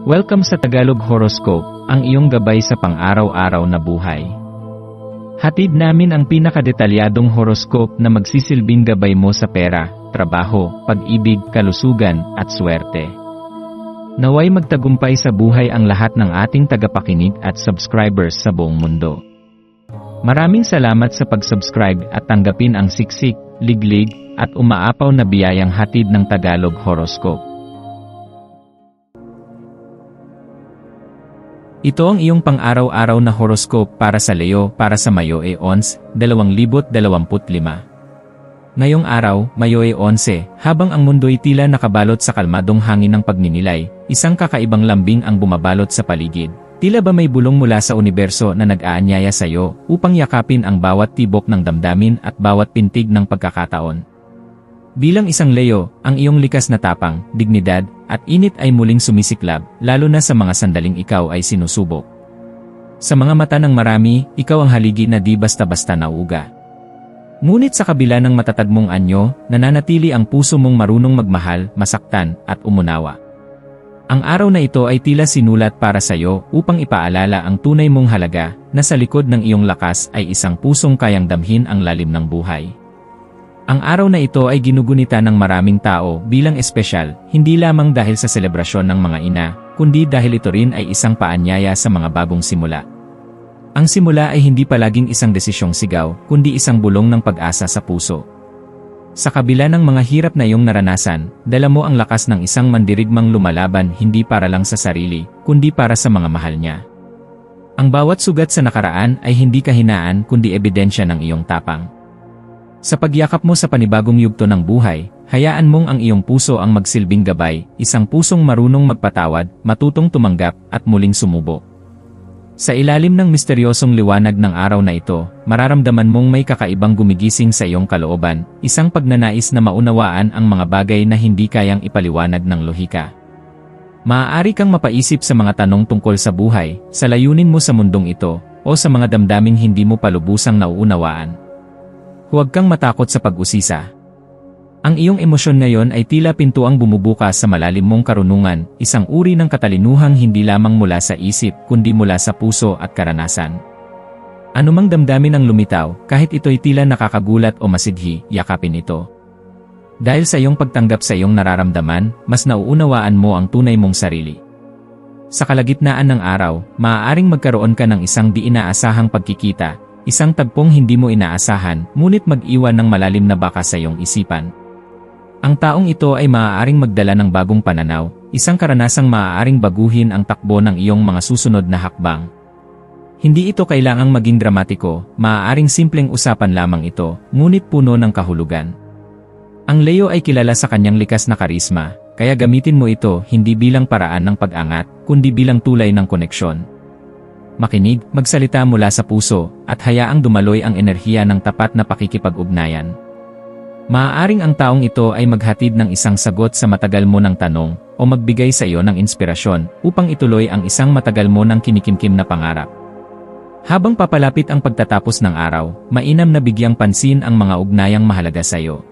Welcome sa Tagalog Horoscope, ang iyong gabay sa pang-araw-araw na buhay. Hatid namin ang pinakadetalyadong horoscope na magsisilbing gabay mo sa pera, trabaho, pag-ibig, kalusugan, at swerte. Naway magtagumpay sa buhay ang lahat ng ating tagapakinig at subscribers sa buong mundo. Maraming salamat sa pag-subscribe at tanggapin ang siksik, liglig, at umaapaw na biyayang hatid ng Tagalog Horoscope. Ito ang iyong pang-araw-araw na horoscope para sa Leo para sa Mayo 11, 2025. Ngayong araw, Mayo 11, habang ang mundo'y tila nakabalot sa kalmadong hangin ng pagninilay, isang kakaibang lambing ang bumabalot sa paligid. Tila ba may bulong mula sa universo na nag-aanyaya sa iyo upang yakapin ang bawat tibok ng damdamin at bawat pintig ng pagkakataon. Bilang isang Leo, ang iyong likas na tapang, dignidad, at init ay muling sumisiklab, lalo na sa mga sandaling ikaw ay sinusubok. Sa mga mata ng marami, ikaw ang haligi na di basta-basta nauuga. Ngunit sa kabila ng matatag mong anyo, nananatili ang puso mong marunong magmahal, masaktan, at umunawa. Ang araw na ito ay tila sinulat para sa iyo upang ipaalala ang tunay mong halaga na sa likod ng iyong lakas ay isang pusong kayang damhin ang lalim ng buhay. Ang araw na ito ay ginugunita ng maraming tao bilang espesyal, hindi lamang dahil sa selebrasyon ng mga ina, kundi dahil ito rin ay isang paanyaya sa mga bagong simula. Ang simula ay hindi palaging isang desisyong sigaw, kundi isang bulong ng pag-asa sa puso. Sa kabila ng mga hirap na iyong naranasan, dala mo ang lakas ng isang mandirigmang lumalaban hindi para lang sa sarili, kundi para sa mga mahal niya. Ang bawat sugat sa nakaraan ay hindi kahinaan kundi ebidensya ng iyong tapang. Sa pagyakap mo sa panibagong yugto ng buhay, hayaan mong ang iyong puso ang magsilbing gabay, isang pusong marunong magpatawad, matutong tumanggap, at muling sumubo. Sa ilalim ng misteryosong liwanag ng araw na ito, mararamdaman mong may kakaibang gumigising sa iyong kalooban, isang pagnanais na maunawaan ang mga bagay na hindi kayang ipaliwanag ng lohika. Maaari kang mapaisip sa mga tanong tungkol sa buhay, sa layunin mo sa mundong ito, o sa mga damdaming hindi mo palubusang nauunawaan. Huwag kang matakot sa pag-usisa. Ang iyong emosyon ngayon ay tila pintuang bumubukas sa malalim mong karunungan, isang uri ng katalinuhang hindi lamang mula sa isip kundi mula sa puso at karanasan. Anumang damdamin ang lumitaw, kahit ito'y tila nakakagulat o masidhi, yakapin ito. Dahil sa iyong pagtanggap sa iyong nararamdaman, mas nauunawaan mo ang tunay mong sarili. Sa kalagitnaan ng araw, maaaring magkaroon ka ng isang di inaasahang pagkikita, isang tagpong hindi mo inaasahan, ngunit mag-iwan ng malalim na baka sa iyong isipan. Ang taong ito ay maaaring magdala ng bagong pananaw, isang karanasang maaaring baguhin ang takbo ng iyong mga susunod na hakbang. Hindi ito kailangang maging dramatiko, maaaring simpleng usapan lamang ito, ngunit puno ng kahulugan. Ang Leo ay kilala sa kanyang likas na karisma, kaya gamitin mo ito hindi bilang paraan ng pag-angat, kundi bilang tulay ng koneksyon. Makinig, magsalita mula sa puso, at hayaang dumaloy ang enerhiya ng tapat na pakikipag-ugnayan. Maaaring ang taong ito ay maghatid ng isang sagot sa matagal mo ng tanong, o magbigay sa iyo ng inspirasyon upang ituloy ang isang matagal mo ng kinikimkim na pangarap. Habang papalapit ang pagtatapos ng araw, mainam na bigyang pansin ang mga ugnayang mahalaga sa iyo.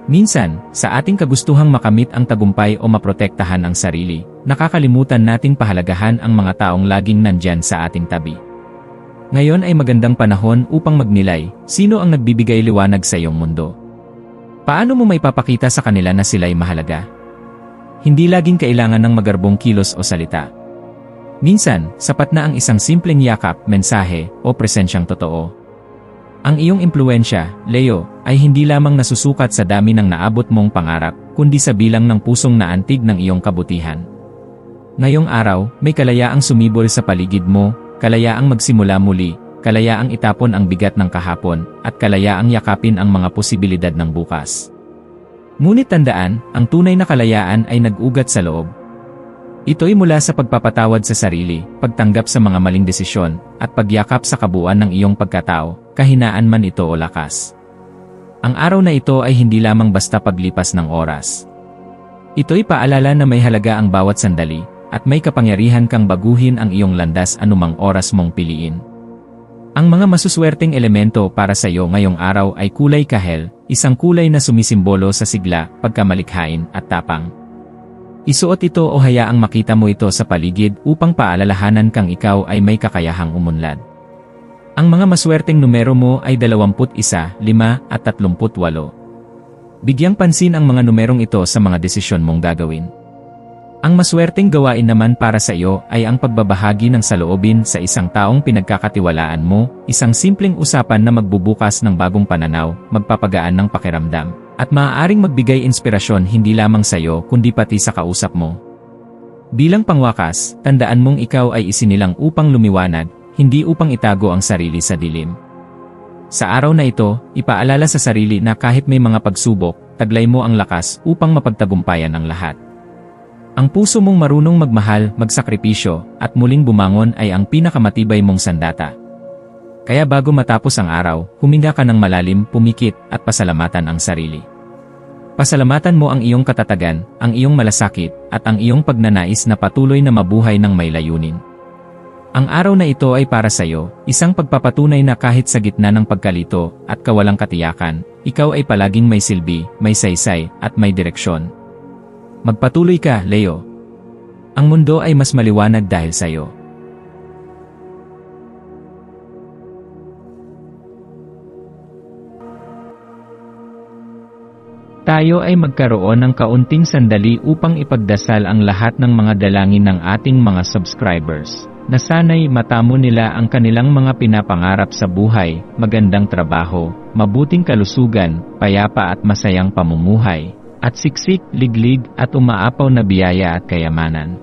Minsan, sa ating kagustuhang makamit ang tagumpay o maprotektahan ang sarili, nakakalimutan nating pahalagahan ang mga taong laging nandyan sa ating tabi. Ngayon ay magandang panahon upang magnilay, sino ang nagbibigay liwanag sa iyong mundo. Paano mo maipapakita sa kanila na sila'y mahalaga? Hindi laging kailangan ng magarbong kilos o salita. Minsan, sapat na ang isang simpleng yakap, mensahe, o presensyang totoo. Ang iyong impluwensya, Leo, ay hindi lamang nasusukat sa dami ng naabot mong pangarap, kundi sa bilang ng pusong naantig ng iyong kabutihan. Ngayong araw, may kalayaang sumibol sa paligid mo, kalayaang magsimula muli, kalayaang itapon ang bigat ng kahapon, at kalayaang yakapin ang mga posibilidad ng bukas. Ngunit tandaan, ang tunay na kalayaan ay nag-ugat sa loob. Ito'y mula sa pagpapatawad sa sarili, pagtanggap sa mga maling desisyon, at pagyakap sa kabuuan ng iyong pagkatao, kahinaan man ito o lakas. Ang araw na ito ay hindi lamang basta paglipas ng oras. Ito'y paalala na may halaga ang bawat sandali, at may kapangyarihan kang baguhin ang iyong landas anumang oras mong piliin. Ang mga masuswerteng elemento para sa iyo ngayong araw ay kulay kahel, isang kulay na sumisimbolo sa sigla, pagkamalikhain, at tapang. Isuot ito o hayaang makita mo ito sa paligid upang paalalahanan kang ikaw ay may kakayahang umunlad. Ang mga maswerteng numero mo ay 21, 5 at 38. Bigyang pansin ang mga numerong ito sa mga desisyon mong gagawin. Ang maswerteng gawain naman para sa iyo ay ang pagbabahagi ng saloobin sa isang taong pinagkakatiwalaan mo, isang simpleng usapan na magbubukas ng bagong pananaw, magpapagaan ng pakiramdam, at maaaring magbigay inspirasyon hindi lamang sa iyo kundi pati sa kausap mo. Bilang pangwakas, tandaan mong ikaw ay isinilang upang lumiwanag, hindi upang itago ang sarili sa dilim. Sa araw na ito, ipaalala sa sarili na kahit may mga pagsubok, taglay mo ang lakas upang mapagtagumpayan ang lahat. Ang puso mong marunong magmahal, magsakripisyo, at muling bumangon ay ang pinakamatibay mong sandata. Kaya bago matapos ang araw, huminga ka ng malalim, pumikit, at pasalamatan ang sarili. Pasalamatan mo ang iyong katatagan, ang iyong malasakit, at ang iyong pagnanais na patuloy na mabuhay ng may layunin. Ang araw na ito ay para sa iyo, isang pagpapatunay na kahit sa gitna ng pagkalito at kawalang katiyakan, ikaw ay palaging may silbi, may saysay, at may direksyon. Magpatuloy ka, Leo. Ang mundo ay mas maliwanag dahil sa iyo. Tayo ay magkaroon ng kaunting sandali upang ipagdasal ang lahat ng mga dalangin ng ating mga subscribers, na sana'y matamo nila ang kanilang mga pinapangarap sa buhay, magandang trabaho, mabuting kalusugan, payapa at masayang pamumuhay, at siksik, liglig at umaapaw na biyaya at kayamanan.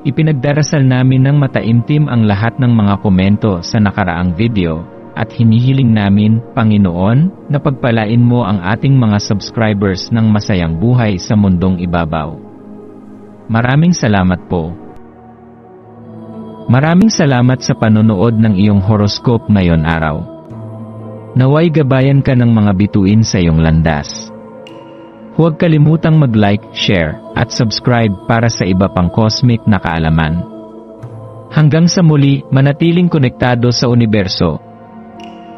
Ipinagdarasal namin ng mataimtim ang lahat ng mga komento sa nakaraang video, at hinihiling namin, Panginoon, na pagpalain mo ang ating mga subscribers ng masayang buhay sa mundong ibabaw. Maraming salamat po. Maraming salamat sa panonood ng iyong horoscope ngayon araw. Naway gabayan ka ng mga bituin sa iyong landas. Huwag kalimutang mag-like, share, at subscribe para sa iba pang cosmic na kaalaman. Hanggang sa muli, manatiling konektado sa universo